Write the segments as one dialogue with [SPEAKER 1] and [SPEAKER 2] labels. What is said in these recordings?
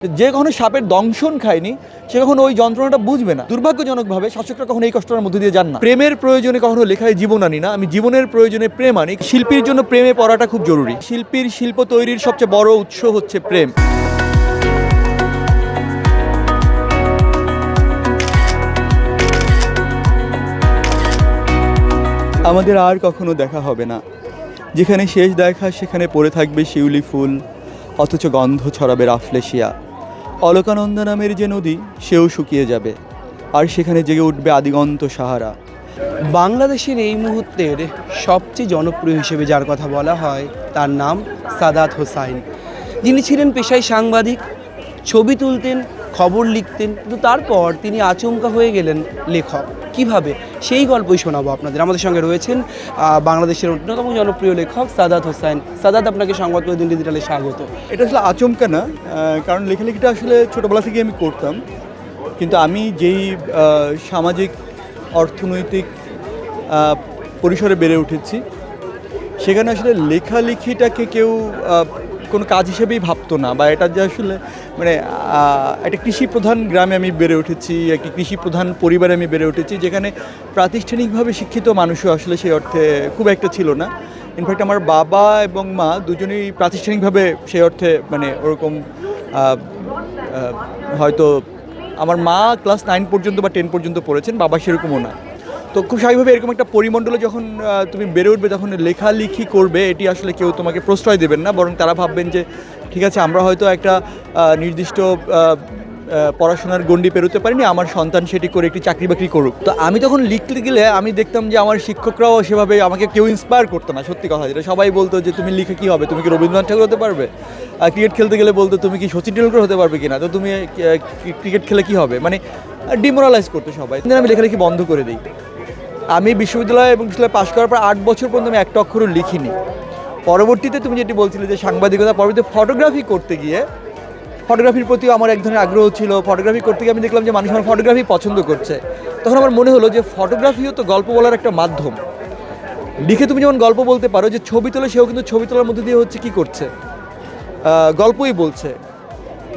[SPEAKER 1] যে কখনো সাপের দংশন খায়নি সে কখনো ওই যন্ত্রণাটা বুঝবে না। দুর্ভাগ্যজনকভাবে শাসকরা কখনো এই কষ্টটার মধ্যে দিয়ে যান না। প্রেমের প্রয়োজনে কখনো লেখায় জীবন আনি না, আমি জীবনের প্রয়োজনে প্রেম আনি। শিল্পীর জন্য প্রেমে পড়াটা খুব জরুরি। শিল্পীর শিল্প তৈরির সবচেয়ে বড় উৎস হচ্ছে প্রেম। আমাদের আর কখনো দেখা হবে না, যেখানে শেষ দেখা সেখানে পড়ে থাকবে শিউলি ফুল, অথচ গন্ধ ছড়াবে রাফলেশিয়া। অলকানন্দা নামের যে নদী সেও শুকিয়ে যাবে, আর সেখানে জেগে উঠবে আদিগন্ত সাহারা।
[SPEAKER 2] বাংলাদেশের এই মুহূর্তের সবচেয়ে জনপ্রিয় হিসেবে যার কথা বলা হয় তার নাম সাদাত হোসাইন, যিনি ছিলেন পেশায় সাংবাদিক। ছবি তুলতেন, খবর লিখতেন, কিন্তু তারপর তিনি আচমকা হয়ে গেলেন লেখক। কিভাবে, সেই গল্পই শোনাবো আপনাদের। আমাদের সঙ্গে রয়েছেন বাংলাদেশের অন্যতম জনপ্রিয় লেখক সাদাত হোসাইন। সাদাত, আপনাকে সংবাদ প্রতিদিন ডিজিটালে স্বাগত।
[SPEAKER 1] এটা আসলে আচমকা না, কারণ লেখালেখিটা আসলে ছোটোবেলা থেকে আমি করতাম, কিন্তু আমি যেই সামাজিক অর্থনৈতিক পরিসরে বেড়ে উঠেছি সেখানে আসলে লেখালেখিটাকে কেউ কোনো কাজ হিসেবেই ভাবতো না, বা এটা যে আসলে মানে একটা কৃষিপ্রধান গ্রামে আমি বেড়ে উঠেছি, একটি কৃষিপ্রধান পরিবারে আমি বেড়ে উঠেছি, যেখানে প্রাতিষ্ঠানিকভাবে শিক্ষিত মানুষও আসলে সেই অর্থে খুব একটা ছিল না। ইনফ্যাক্ট আমার বাবা এবং মা দুজনেই প্রাতিষ্ঠানিকভাবে সেই অর্থে মানে ওরকম হয়তো আমার মা ক্লাস 9 পর্যন্ত বা 10 পর্যন্ত পড়েছেন, বাবা সেরকমও না। তো খুব স্বাভাবিকভাবে এরকম একটা পরিমণ্ডলে যখন তুমি বেড়ে উঠবে, তখন লেখালেখি করবে এটি আসলে কেউ তোমাকে প্রশ্রয় দেবেন না, বরং তারা ভাববেন যে ঠিক আছে, আমরা হয়তো একটা নির্দিষ্ট পড়াশোনার গণ্ডি পেরোতে পারিনি, আমার সন্তান সেটি করে একটি চাকরি বাকরি করুক। তো আমি তখন লিখতে গেলে আমি দেখতাম যে আমার শিক্ষকরাও সেভাবে আমাকে কেউ ইন্সপায়ার করতো না। সত্যি কথা যেটা, সবাই বলতো যে তুমি লিখে কী হবে, তুমি কি রবীন্দ্রনাথ ঠাকুর হতে পারবে? ক্রিকেট খেলতে গেলে বলতো তুমি কি সচিন টেন্ডুলকর হতে পারবে কিনা, তো তুমি ক্রিকেট খেলে কী হবে, মানে ডিমোরালাইজ করতো সবাই। আমি লেখালেখি বন্ধ করে দিই। আমি বিশ্ববিদ্যালয় এবং বিশ্ববিদ্যালয় পাশ করার পর 8 বছর পর্যন্ত আমি একটা অক্ষরও লিখিনি। পরবর্তীতে তুমি যেটি বলছিলে যে সাংবাদিকতা, পরবর্তীতে ফটোগ্রাফি করতে গিয়ে ফটোগ্রাফির প্রতিও আমার এক ধরনের আগ্রহ ছিল। ফটোগ্রাফি করতে গিয়ে আমি দেখলাম যে মানুষ আমার ফটোগ্রাফি পছন্দ করছে। তখন আমার মনে হলো যে ফটোগ্রাফিও তো গল্প বলার একটা মাধ্যম। লিখে তুমি যেমন গল্প বলতে পারো, যে ছবি তোলে সেও কিন্তু ছবি তোলার মধ্যে দিয়ে হচ্ছে কী করছে, গল্পই বলছে।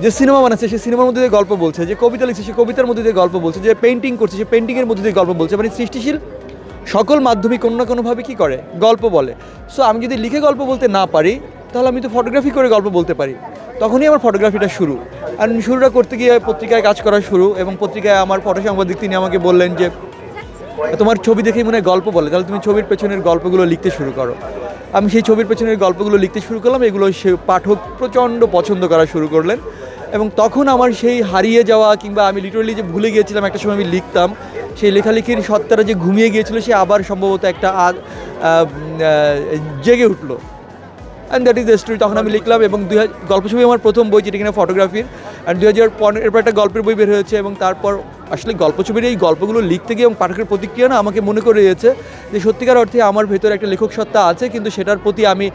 [SPEAKER 1] যে সিনেমা বানাচ্ছে সে সিনেমার মধ্যে দিয়ে গল্প বলছে, যে কবিতা লিখছে সে কবিতার মধ্যে দিয়ে গল্প বলছে, যে পেন্টিং করছে সে পেন্টিংয়ের মধ্যে দিয়ে গল্প বলছে। মানে সৃষ্টিশীল সকল মাধ্যমিক কোনো না কোনোভাবে কী করে, গল্প বলে। সো আমি যদি লিখে গল্প বলতে না পারি, তাহলে আমি তো ফটোগ্রাফি করে গল্প বলতে পারি। তখনই আমার ফটোগ্রাফিটা শুরু। আর শুরুটা করতে গিয়ে পত্রিকায় কাজ করা শুরু, এবং পত্রিকায় আমার ফটো সাংবাদিক তিনি আমাকে বললেন যে তোমার ছবি দেখেই মনে হয় গল্প বলে, তাহলে তুমি ছবির পেছনের গল্পগুলো লিখতে শুরু করো। আমি সেই ছবির পেছনের গল্পগুলো লিখতে শুরু করলাম, এগুলো সে পাঠক প্রচণ্ড পছন্দ করা শুরু করলেন। এবং তখন আমার সেই হারিয়ে যাওয়া, কিংবা আমি লিটারালি যে ভুলে গিয়েছিলাম একটা সময় আমি লিখতাম, সেই লেখালেখির সত্তাটা যে ঘুমিয়ে গিয়েছিল সে আবার সম্ভবত একটা জেগে উঠলো। And that is the story. তখন আমি লিখলাম, এবং গল্প ছবি আমার প্রথম বই, যেটা কিনা ফটোগ্রাফির। অ্যান্ড 2015 এরপর একটা গল্পের বই বের হয়েছে, এবং তারপর আসলে গল্প ছবির এই গল্পগুলো লিখতে গিয়ে এবং পাঠকের প্রতিক্রিয়া না আমাকে মনে করে দিয়েছে যে সত্যিকার অর্থে আমার ভেতরে একটা লেখক সত্তা আছে, কিন্তু সেটার প্রতি আমি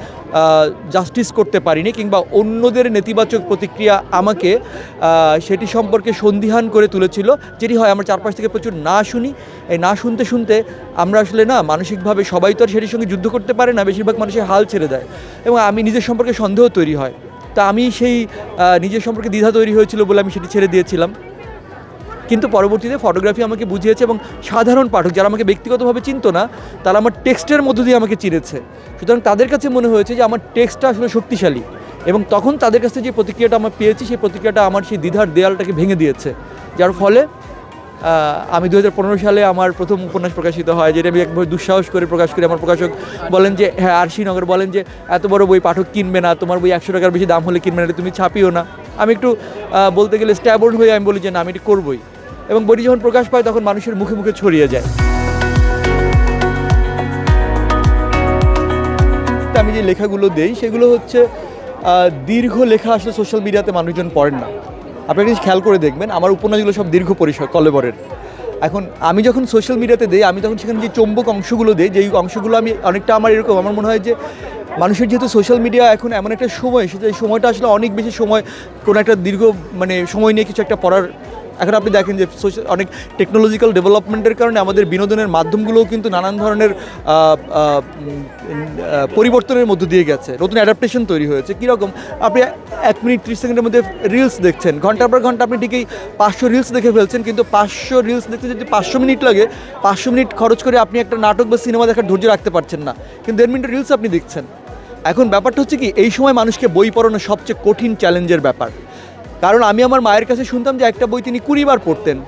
[SPEAKER 1] জাস্টিস করতে পারিনি, কিংবা অন্যদের নেতিবাচক প্রতিক্রিয়া আমাকে সেটি সম্পর্কে সন্দিহান করে তুলেছিল। যেটি হয় আমার চারপাশ থেকে প্রচুর না শুনি, এই না শুনতে শুনতে আমরা আসলে না মানসিকভাবে সবাই তো আর সেটির সঙ্গে যুদ্ধ করতে পারে না, বেশিরভাগ মানুষের হাল ছেড়ে দেয়, এবং আমি নিজের সম্পর্কে সন্দেহ তৈরি হয়। তা আমি সেই নিজের সম্পর্কে দ্বিধা তৈরি হয়েছিল বলে আমি সেটি ছেড়ে দিয়েছিলাম। কিন্তু পরবর্তীতে ফটোগ্রাফি আমাকে বুঝিয়েছে, এবং সাধারণ পাঠক যারা আমাকে ব্যক্তিগতভাবে চিনতো না, তারা আমার টেক্সটের মধ্য দিয়ে আমাকে চিনেছে। সুতরাং তাদের কাছে মনে হয়েছে যে আমার টেক্সটটা আসলে শক্তিশালী, এবং তখন তাদের কাছে যে প্রতিক্রিয়াটা আমরা পেয়েছি, সেই প্রতিক্রিয়াটা আমার সেই দ্বিধার দেয়ালটাকে ভেঙে দিয়েছে, যার ফলে আমি 2015 সালে আমার প্রথম উপন্যাস প্রকাশিত হয়, যেটা আমি একবার দুঃসাহস করে প্রকাশ করি। আমার প্রকাশক বলেন যে হ্যাঁ, আরশিনগর বলেন যে এত বড় বই পাঠক কিনবে না, তোমার বই 100 টাকার বেশি দাম হলে কিনবে না, তুমি ছাপিও না। আমি একটু বলতে গেলে স্ট্যাবর্ন হয়ে আমি বলি যে না, আমি এটি করবই। এবং বইটি যখন প্রকাশ পায় তখন মানুষের মুখে মুখে ছড়িয়ে যায়। আমি যে লেখাগুলো দেই সেগুলো হচ্ছে দীর্ঘ লেখা। আসলে সোশ্যাল মিডিয়াতে মানুষজন পড়েন না। আপনি একটা খেয়াল করে দেখবেন, আমার উপন্যাসগুলো সব দীর্ঘ পরিসর, কলেবরের। এখন আমি যখন সোশ্যাল মিডিয়াতে দিই, আমি তখন সেখানে যে চৌম্বক অংশগুলো দিই, যেই অংশগুলো আমি অনেকটা আমার এরকম, আমার মনে হয় যে মানুষের যেহেতু সোশ্যাল মিডিয়া এখন এমন একটা সময় এসেছে, এই সময়টা আসলে অনেক বেশি সময় কোনো একটা দীর্ঘ মানে সময় নিয়ে কিছু একটা পড়ার এখন আপনি দেখেন যে অনেক টেকনোলজিক্যাল ডেভেলপমেন্টের কারণে আমাদের বিনোদনের মাধ্যমগুলোও কিন্তু নানান ধরনের পরিবর্তনের মধ্য দিয়ে গেছে, নতুন অ্যাডাপ্টেশন তৈরি হয়েছে। কীরকম, আপনি 1 মিনিট 30 সেকেন্ডের মধ্যে রিলস দেখছেন, ঘন্টার পর ঘন্টা আপনি ঠিকই 500 রিলস দেখে ফেলছেন, কিন্তু 500 রিলস দেখতে যদি 500 মিনিট লাগে, 500 মিনিট খরচ করে আপনি একটা নাটক বা সিনেমা দেখার ধৈর্য রাখতে পারছেন না, কিন্তু 1.5 মিনিটের রিলস আপনি দেখছেন। এখন ব্যাপারটা হচ্ছে কি, এই সময় মানুষকে বই পড়ানো সবচেয়ে কঠিন চ্যালেঞ্জের ব্যাপার। কারণ আমি আমার মায়ের কাছে শুনতাম যে একটা বই তিনি 20 বার পড়তেন।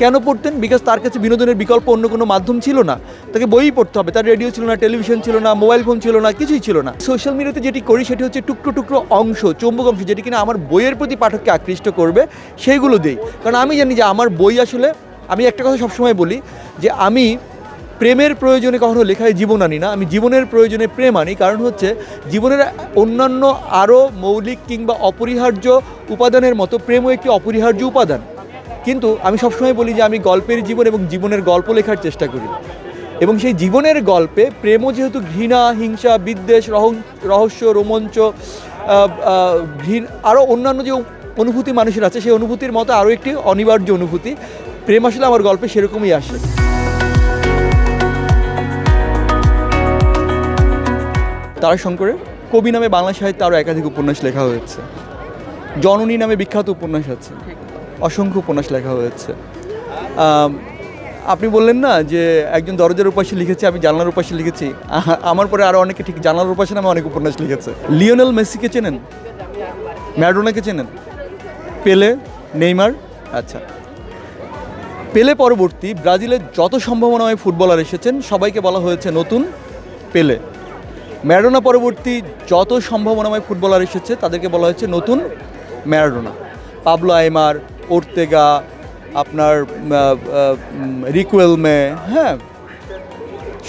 [SPEAKER 1] কেন পড়তেন? বিকজ তার কাছে বিনোদনের বিকল্প অন্য কোনো মাধ্যম ছিল না, তাকে বইই পড়তে হবে। তার রেডিও ছিল না, টেলিভিশন ছিল না, মোবাইল ফোন ছিল না, কিছুই ছিল না। সোশ্যাল মিডিয়াতে যেটি করি সেটি হচ্ছে টুকরো টুকরো অংশ, চৌম্বক অংশ, যেটি কিনা আমার বইয়ের প্রতি পাঠককে আকৃষ্ট করবে, সেইগুলো দিই। কারণ আমি জানি যে আমার বই আসলে, আমি একটা কথা সবসময় বলি যে আমি প্রেমের প্রয়োজনে কখনো লেখায় জীবন আনি না, আমি জীবনের প্রয়োজনে প্রেম আনি। কারণ হচ্ছে জীবনের অন্যান্য আরও মৌলিক কিংবা অপরিহার্য উপাদানের মতো প্রেমও একটি অপরিহার্য উপাদান। কিন্তু আমি সবসময় বলি যে আমি গল্পের জীবন এবং জীবনের গল্প লেখার চেষ্টা করি, এবং সেই জীবনের গল্পে প্রেমও যেহেতু ঘৃণা, হিংসা, বিদ্বেষ, রহস্য, রোমাঞ্চ, আরও অন্যান্য যে অনুভূতি মানুষের আছে, সেই অনুভূতির মতো আরও একটি অনিবার্য অনুভূতি প্রেম আসলে আমার গল্পে সেরকমই আসে। তারাশঙ্করে কবি নামে বাংলা সাহিত্যে আরও একাধিক উপন্যাস লেখা হয়েছে। জননী নামে বিখ্যাত উপন্যাস আছে, অসংখ্য উপন্যাস লেখা হয়েছে। আপনি বললেন না যে একজন দরজার উপাসে লিখেছে, আমি জানলার উপাসে লিখেছি। আমার পরে আরও অনেকে ঠিক জানলার উপাসে নামে অনেক উপন্যাস লিখেছে। লিওনেল মেসিকে চেনেন? ম্যারাডোনাকে চেনেন? পেলে, নেইমার? আচ্ছা, পেলে পরবর্তী ব্রাজিলের যত সম্ভাবনাময় ফুটবলার এসেছেন সবাইকে বলা হয়েছে নতুন পেলে। ম্যারাডোনা পরবর্তী যত সম্ভাবনাময় ফুটবলার এসেছে তাদেরকে বলা হয়েছে নতুন ম্যারাডোনা। পাবলো আইমার, ওর্তেগা, আপনার রিকুয়েলমে, হ্যাঁ,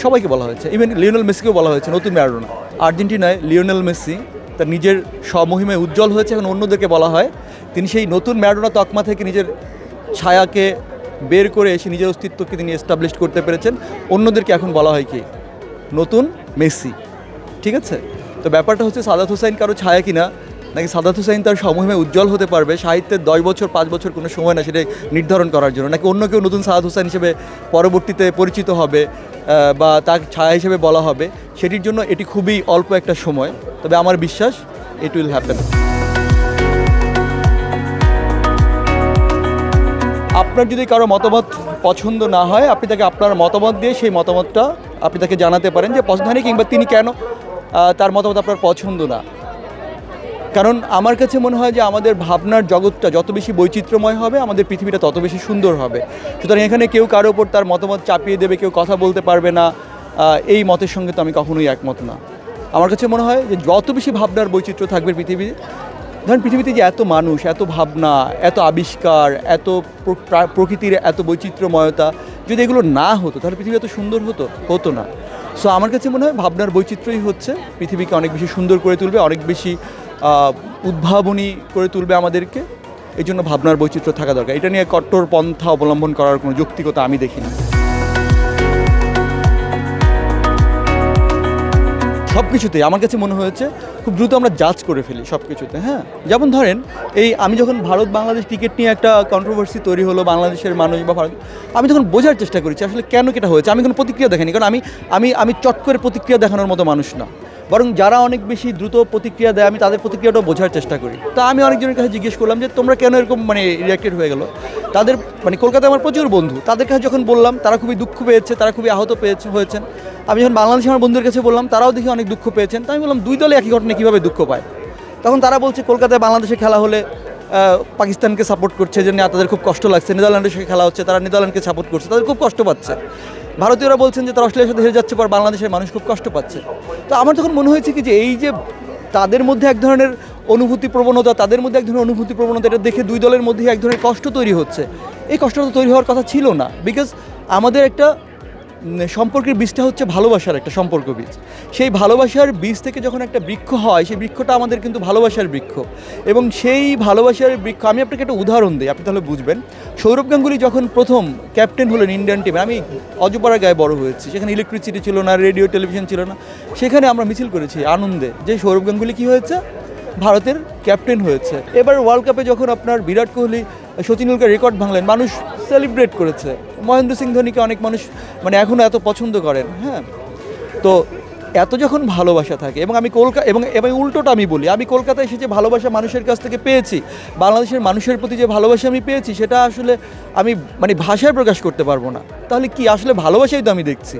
[SPEAKER 1] সবাইকে বলা হয়েছে। ইভেন লিওনেল মেসিকেও বলা হয়েছে নতুন ম্যারাডোনা। আর্জেন্টিনায় লিওনেল মেসি তার নিজের স্বমহিমায় উজ্জ্বল হয়েছে, এখন অন্যদেরকে বলা হয় তিনি সেই নতুন ম্যারাডোনা তকমা থেকে নিজের ছায়াকে বের করে এসে নিজের অস্তিত্বকে তিনি এস্টাবলিশ করতে পেরেছেন। অন্যদেরকে এখন বলা হয় কি নতুন মেসি। ঠিক আছে, তো ব্যাপারটা হচ্ছে সাদাত হোসাইন কারো ছায়া কিনা, নাকি সাদাত হোসাইন তার সমহিমায় উজ্জ্বল হতে পারবে, সাহিত্যের 10 বছর 5 বছর কোনো সময় না সেটা নির্ধারণ করার জন্য, নাকি অন্য কেউ নতুন সাদাত হোসাইন হিসেবে পরবর্তীতে পরিচিত হবে বা তার ছায়া হিসেবে বলা হবে, সেটির জন্য এটি খুবই অল্প একটা সময়। তবে আমার বিশ্বাস ইট উইল হ্যাপেন। আপনার যদি কারো মতামত পছন্দ না হয়, আপনি তাকে আপনার মতামত দিয়ে সেই মতামতটা আপনি তাকে জানাতে পারেন যে পছন্দ হয়নি, কিংবা তিনি কেন তার মতামত আপনার পছন্দ না। কারণ আমার কাছে মনে হয় যে আমাদের ভাবনার জগৎটা যত বেশি বৈচিত্র্যময় হবে, আমাদের পৃথিবীটা তত বেশি সুন্দর হবে। সুতরাং এখানে কেউ কারোর ওপর তার মতামত চাপিয়ে দেবে, কেউ কথা বলতে পারবে না, এই মতের সঙ্গে তো আমি কখনোই একমত না। আমার কাছে মনে হয় যে যত বেশি ভাবনার বৈচিত্র্য থাকবে পৃথিবী, ধরেন পৃথিবীতে যে এত মানুষ, এত ভাবনা, এত আবিষ্কার, এত প্রকৃতির এত বৈচিত্র্যময়তা, যদি এগুলো না হতো তাহলে পৃথিবী এত সুন্দর হতো না। সো আমার কাছে মনে হয় ভাবনার বৈচিত্র্যই হচ্ছে পৃথিবীকে অনেক বেশি সুন্দর করে তুলবে, অনেক বেশি উদ্ভাবনী করে তুলবে আমাদেরকে। এই জন্য ভাবনার বৈচিত্র্য থাকা দরকার। এটা নিয়ে কট্টর পন্থা অবলম্বন করার কোনো যৌক্তিকতা আমি দেখি না। সব কিছুতেই আমার কাছে মনে হয়েছে খুব দ্রুত আমরা জাজ করে ফেলি সব কিছুতে। হ্যাঁ, যেমন ধরেন এই আমি যখন ভারত বাংলাদেশ ক্রিকেট নিয়ে একটা কন্ট্রোভার্সি তৈরি হলো, বাংলাদেশের মানুষ বা ভারত, আমি তখন বোঝার চেষ্টা করেছি আসলে কেন এটা হয়েছে। আমি কোনো প্রতিক্রিয়া দেখাইনি, কারণ আমি চট করে প্রতিক্রিয়া দেখানোর মতো মানুষ না, বরং যারা অনেক বেশি দ্রুত প্রতিক্রিয়া দেয় আমি তাদের প্রতিক্রিয়াটাও বোঝার চেষ্টা করি। তো আমি অনেকজনের কাছে জিজ্ঞেস করলাম যে তোমরা কেন এরকম রিয়াক্টেড হয়ে গেলো। তাদের কলকাতায় আমার প্রচুর বন্ধু, তাদের কাছে যখন বললাম তারা খুবই দুঃখ পেয়েছে, তারা খুবই আহত হয়েছেন। আমি যখন বাংলাদেশে আমার বন্ধুদের কাছে বললাম তারাও দেখি অনেক দুঃখ পেয়েছেন। তো আমি বললাম দুই দলে একই ঘটনা কীভাবে দুঃখ পায়। তখন তারা বলছে কলকাতায় বাংলাদেশে খেলা হলে পাকিস্তানকে সাপোর্ট করছে, যে তাদের খুব কষ্ট লাগছে। নেদারল্যান্ডের সাথে খেলা হচ্ছে, তারা নেদারল্যান্ডকে সাপোর্ট করছে, তাদের খুব কষ্ট পাচ্ছে। ভারতীয়রা বলছেন যে তারা অস্ট্রেলিয়ার সাথে হেরে যাচ্ছে, পর বাংলাদেশের মানুষ খুব কষ্ট পাচ্ছে। তো আমার তখন মনে হয়েছে কি যে এই যে তাদের মধ্যে এক ধরনের অনুভূতি প্রবণতা, এটা দেখে দুই দলের মধ্যে এক ধরনের কষ্ট তৈরি হচ্ছে। এই কষ্টটা তো তৈরি হওয়ার কথা ছিল না, বিকজ আমাদের একটা সম্পর্কের বীজটা হচ্ছে ভালোবাসার একটা সম্পর্ক বীজ। সেই ভালোবাসার বীজ থেকে যখন একটা বৃক্ষ হয়, সেই বৃক্ষটা আমাদের কিন্তু ভালোবাসার বৃক্ষ। এবং সেই ভালোবাসার বৃক্ষ, আমি আপনাকে একটা উদাহরণ দিই, আপনি তাহলে বুঝবেন। সৌরভ গাঙ্গুলি যখন প্রথম ক্যাপ্টেন হলেন ইন্ডিয়ান টিমে, আমি অজপাড়া গায়ে বড় হয়েছি, সেখানে ইলেকট্রিসিটি ছিল না, রেডিও টেলিভিশন ছিল না, সেখানে আমরা মিছিল করেছি আনন্দে যে সৌরভ গাঙ্গুলি কী হয়েছে, ভারতের ক্যাপ্টেন হয়েছে। এবার ওয়ার্ল্ড কাপে যখন আপনার বিরাট কোহলি সচিন টেন্ডুলকার রেকর্ড ভাঙলেন, মানুষ সেলিব্রেট করেছে। মহেন্দ্র সিং ধোনিকে অনেক মানুষ মানে এখনও এত পছন্দ করেন। হ্যাঁ, তো এত যখন ভালোবাসা থাকে, এবং আমি এবং উল্টোটা আমি বলি, আমি কলকাতায় এসে যে ভালোবাসা মানুষের কাছ থেকে পেয়েছি, বাংলাদেশের মানুষের প্রতি যে ভালোবাসা আমি পেয়েছি, সেটা আসলে আমি মানে ভাষায় প্রকাশ করতে পারবো না। তাহলে কি আসলে ভালোবাসাই তো আমি দেখছি।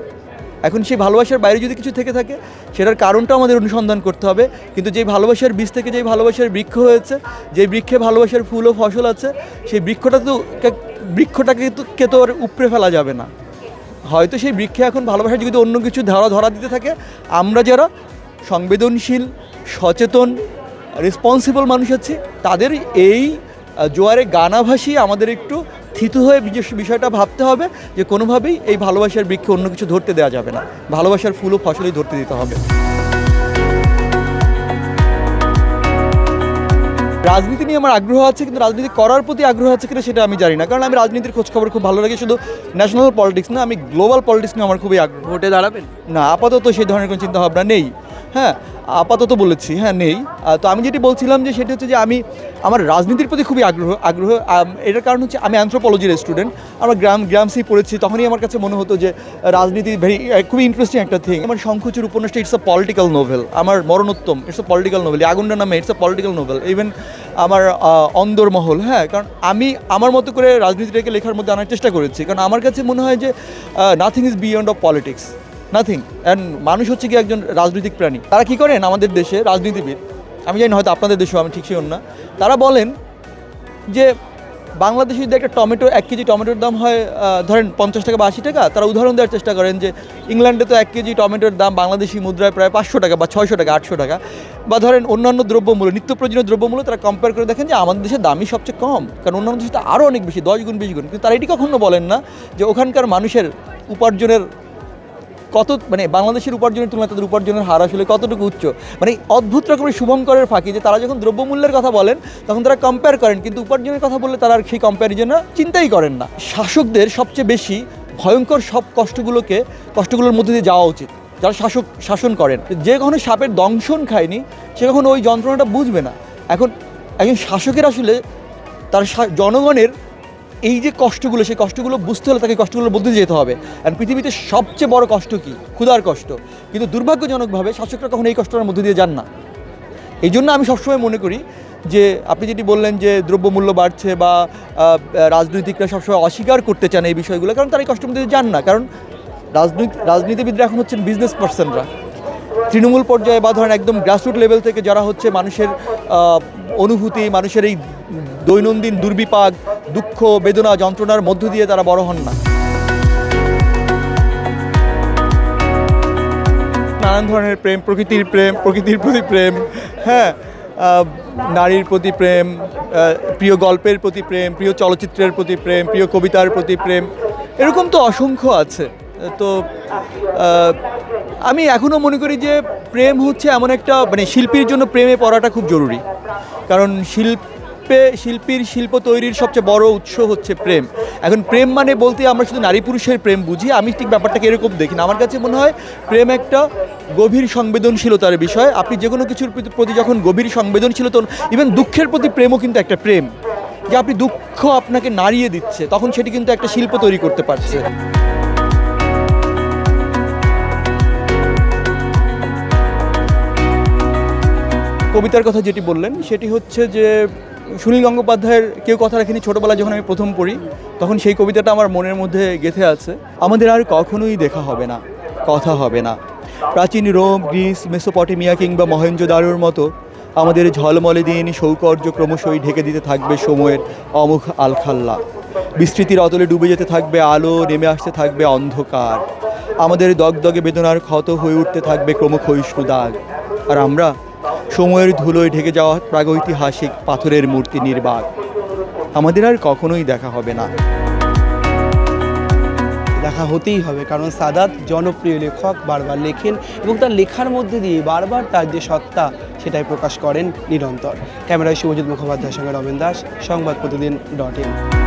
[SPEAKER 1] এখন সেই ভালোবাসার বাইরে যদি কিছু থেকে থাকে, সেটার কারণটা আমাদের অনুসন্ধান করতে হবে। কিন্তু যেই ভালোবাসার বীজ থেকে যেই ভালোবাসার বৃক্ষ হয়েছে, যেই বৃক্ষে ভালোবাসার ফুল ও ফসল আছে, সেই বৃক্ষটাকে তো আর উপড়ে ফেলা যাবে না। হয়তো সেই বৃক্ষে এখন ভালোবাসার যদি অন্য কিছু ধরা দিতে থাকে, আমরা যারা সংবেদনশীল, সচেতন, রেসপন্সিবল মানুষ আছি, তাদের এই জোয়ারে গানা ভাসিয়ে আমাদের একটু থিতু হয়ে বিষয়টা ভাবতে হবে যে কোনোভাবেই এই ভালোবাসার বৃক্ষে অন্য কিছু ধরতে দেওয়া যাবে না, ভালোবাসার ফুল ও ফসলই ধরতে দিতে হবে। রাজনীতি নিয়ে আমার আগ্রহ আছে, কিন্তু রাজনীতি করার প্রতি আগ্রহ আছে কিনা সেটা আমি জানি না। কারণ আমি রাজনীতির খোঁজখবর খুব ভালো লাগে, শুধু ন্যাশনাল পলিটিক্স না, আমি গ্লোবাল পলিটিক্স নিয়ে আমার খুবই আগ্রহ।
[SPEAKER 2] ভোটে দাঁড়াবেন?
[SPEAKER 1] না, আপাতত সেই ধরনের কোনো চিন্তাভাবনা নেই। হ্যাঁ, আপাতত বলেছি, হ্যাঁ নেই। তো আমি যেটি বলছিলাম যে সেটা হচ্ছে যে আমার রাজনীতির প্রতি খুবই আগ্রহ। এটার কারণ হচ্ছে আমি অ্যানথ্রোপলজির স্টুডেন্ট। আমরা গ্রামসি পড়েছি, তখনই আমার কাছে মনে হতো যে রাজনীতি খুবই ইন্টারেস্টিং একটা থিং। আমার শঙ্খচূড় উপন্যাসটা ইটস আ পলিটিক্যাল নোভেল। আমার মরণোত্তম ইটস আ পলিটিক্যাল নোভেল। আগুনটা নামে it's a political novel. Even আমার অন্দরমহল, হ্যাঁ, কারণ আমি আমার মতো করে রাজনীতিটাকে লেখার মধ্যে আনার চেষ্টা করেছি। কারণ আমার কাছে মনে হয় যে nothing is beyond of politics, nothing. And মানুষ হচ্ছে কি একজন রাজনৈতিক প্রাণী। তারা কী করেন আমাদের দেশে রাজনীতিবিদ, আমি জানি না হয়তো আপনাদের দেশেও, আমি ঠিক শিওর না, তারা বলেন যে বাংলাদেশে যদি একটা 1 কেজি টমেটোর দাম হয় ধরেন 50 টাকা বা 80 টাকা, তারা উদাহরণ দেওয়ার চেষ্টা করেন যে ইংল্যান্ডে তো 1 কেজি টমেটোর দাম বাংলাদেশি মুদ্রায় প্রায় 500 টাকা বা 600 টাকা, 800 টাকা, বা ধরেন অন্যান্য দ্রব্যমূল্য, নিত্য প্রয়োজনীয় দ্রব্যমূল্য তারা কম্পেয়ার করে দেখেন যে আমাদের দেশের দামই সবচেয়ে কম, কারণ অন্যান্য দেশে আরও অনেক বেশি, 10 গুণ 20 গুণ। কিন্তু তারা এটি কখনো বলেন না যে ওখানকার মানুষের উপার্জনের কত, মানে বাংলাদেশের উপার্জনের তুলনায় তাদের উপার্জনের হার আসলে কতটুকু উচ্চ। মানে অদ্ভুত রকমের শুভঙ্করের ফাঁকি যে তারা যখন দ্রব্যমূল্যের কথা বলেন তখন তারা কম্পেয়ার করেন, কিন্তু উপার্জনের কথা বললে তারা আর সেই কম্প্যারিজনে চিন্তাই করেন না। শাসকদের সবচেয়ে বেশি ভয়ঙ্কর সব কষ্টগুলোর মধ্যে দিয়ে যাওয়া উচিত, যারা শাসন করেন। যে কখনো সাপের দংশন খায়নি সে কখনো ওই যন্ত্রণাটা বুঝবে না। এখন একজন শাসকের আসলে তার জনগণের এই যে কষ্টগুলো, সেই কষ্টগুলো বুঝতে হলে তাকে কষ্টগুলোর মধ্যে যেতে হবে। আর পৃথিবীতে সবচেয়ে বড় কষ্ট কি? ক্ষুধার কষ্ট। কিন্তু দুর্ভাগ্যজনকভাবে শাসকরা কখনো এই কষ্টের মধ্যে দিয়ে যান না। এই জন্য আমি সবসময় মনে করি যে আপনি যেটি বললেন যে দ্রব্যমূল্য বাড়ছে বা রাজনৈতিকরা সবসময় অস্বীকার করতে চান এই বিষয়গুলো, কারণ তারা এই কষ্টের মধ্যে যান না। কারণ রাজনীতিবিদরা এখন হচ্ছেন বিজনেস পার্সনরা। তৃণমূল পর্যায়ে বা ধরেন একদম গ্রাসরুট লেভেল থেকে যারা হচ্ছে মানুষের অনুভূতি, মানুষের এই দৈনন্দিন দুর্বিপাক, দুঃখ, বেদনা, যন্ত্রণার মধ্য দিয়ে তারা বড় হন না। নানান ধরনের প্রেম, প্রকৃতির প্রতি প্রেম, হ্যাঁ, নারীর প্রতি প্রেম, প্রিয় গল্পের প্রতি প্রেম, প্রিয় চলচ্চিত্রের প্রতি প্রেম, প্রিয় কবিতার প্রতি প্রেম, এরকম তো অসংখ্য আছে। তো আমি এখনও মনে করি যে প্রেম হচ্ছে এমন একটা, মানে শিল্পীর জন্য প্রেমে পড়াটা খুব জরুরি। কারণ শিল্পীর শিল্প তৈরির সবচেয়ে বড় উৎস হচ্ছে প্রেম। এখন প্রেম মানে বলতে আমরা শুধু নারী পুরুষের প্রেম বুঝি, আমি ঠিক ব্যাপারটাকে এরকম দেখি না। আমার কাছে মনে হয় প্রেম একটা গভীর সংবেদনশীলতার বিষয়। আপনি যে কোনো কিছুর প্রতি যখন গভীর সংবেদনশীলতা, ইভেন দুঃখের প্রতি প্রেমও কিন্তু একটা প্রেম, যে আপনি দুঃখ আপনাকে নাড়িয়ে দিচ্ছে, তখন সেটি কিন্তু একটা শিল্প তৈরি করতে পারছে। কবিতার কথা যেটি বললেন সেটি হচ্ছে যে সুনীল গঙ্গোপাধ্যায়ের কেউ কথা রাখেনি ছোটোবেলায় যখন আমি প্রথম পড়ি, তখন সেই কবিতাটা আমার মনের মধ্যে গেঁথে আছে। আমাদের আর কখনোই দেখা হবে না, কথা হবে না। প্রাচীন রোম, গ্রিস, মেসোপটেমিয়া কিংবা মহেঞ্জোদারোর মতো আমাদের ঝলমলে দিন সৌকর্য ক্রমশই ঢেকে দিতে থাকবে সময়ের অমুখ আলখাল্লা। বিস্তৃতির অতলে ডুবে যেতে থাকবে আলো, নেমে আসতে থাকবে অন্ধকার। আমাদের দগদগে বেদনার ক্ষত হয়ে উঠতে থাকবে ক্রমক্ষয়িষ্ণু দাগ। আর আমরা সময়ের ধুলোয় ঢেকে যাওয়া প্রাগৈতিহাসিক পাথরের মূর্তি নির্বাক। আমাদের আর কখনোই দেখা হবে না।
[SPEAKER 2] দেখা হতেই হবে, কারণ সাদাত জনপ্রিয় লেখক, বারবার লেখেন এবং তার লেখার মধ্যে দিয়ে বারবার তার যে সত্তা সেটাই প্রকাশ করেন নিরন্তর। ক্যামেরায় শুভজিৎ মুখোপাধ্যায়ের সঙ্গে রমেন দাস, সংবাদ প্রতিদিন .in।